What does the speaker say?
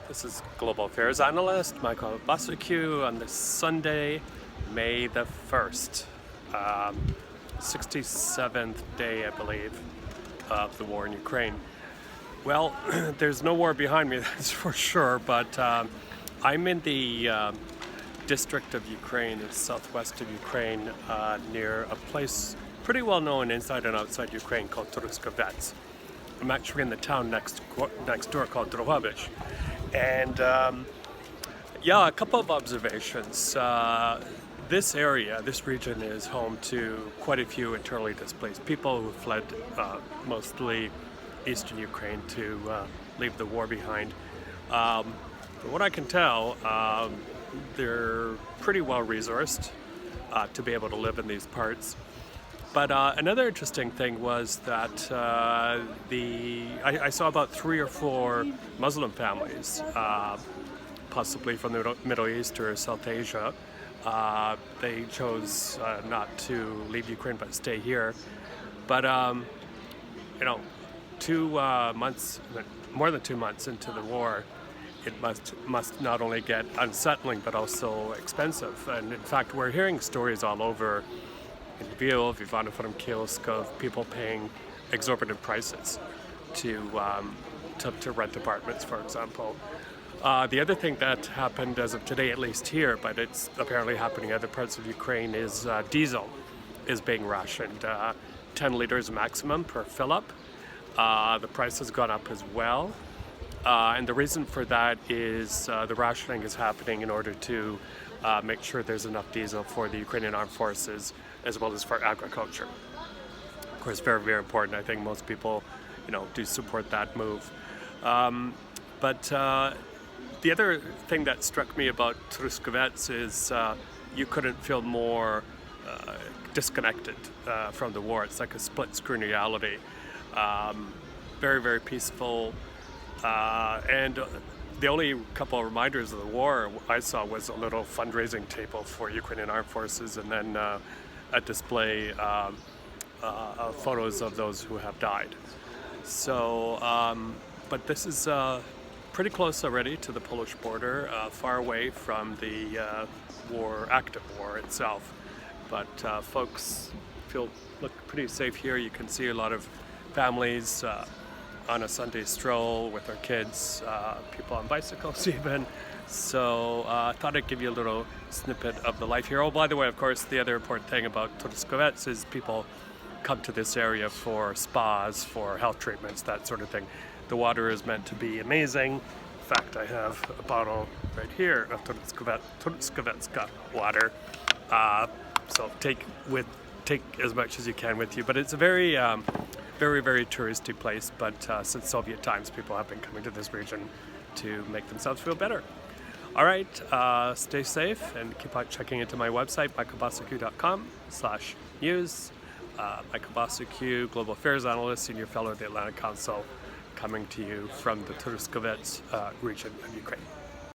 This is Global Affairs Analyst Michael Bociurkiw on this Sunday, May the 1st, 67th day, I believe, of the war in Ukraine. Well, there's no war behind me, that's for sure, but I'm in the district of Ukraine, the southwest of Ukraine, near a place pretty well known inside and outside Ukraine called Truskavets. I'm actually in the town next door called Truskavets. And a couple of observations. This area, this region is home to quite a few internally displaced people who fled mostly eastern Ukraine to leave the war behind. From what I can tell, they're pretty well resourced to be able to live in these parts. But another interesting thing was that I saw about 3 or 4 Muslim families, possibly from the Middle East or South Asia. They chose not to leave Ukraine but stay here. But 2 months, more than 2 months into the war, it must not only get unsettling but also expensive. And in fact, we're hearing stories all over in Lviv, Ivano-Frankivsk, of people paying exorbitant prices to rent apartments, for example. The other thing that happened as of today, at least here, but it's apparently happening in other parts of Ukraine, is diesel is being rationed. 10 liters maximum per fill-up. The price has gone up as well. And the reason for that is the rationing is happening in order to make sure there's enough diesel for the Ukrainian armed forces as well as for agriculture. Of course, very, very important. I think most people, do support that move. But the other thing that struck me about Truskavets is you couldn't feel more disconnected from the war. It's like a split-screen reality. Very, very peaceful. And the only couple of reminders of the war I saw was a little fundraising table for Ukrainian armed forces, and then a display of photos of those who have died. So, but this is pretty close already to the Polish border, far away from the active war itself. But folks look pretty safe here. You can see a lot of families on a Sunday stroll with their kids, people on bicycles even. So I thought I'd give you a little snippet of the life here. Oh, by the way, of course, the other important thing about Truskavets is people come to this area for spas, for health treatments, that sort of thing. The water is meant to be amazing. In fact, I have a bottle right here of Truskavets water. So take as much as you can with you. But it's a very, very touristy place, but since Soviet times, people have been coming to this region to make themselves feel better. All right, stay safe and keep on checking into my website, michaelbociurkiw.com/news. Michael Bociurkiw, Global Affairs Analyst, Senior Fellow of the Atlantic Council, coming to you from the Truskavets region of Ukraine.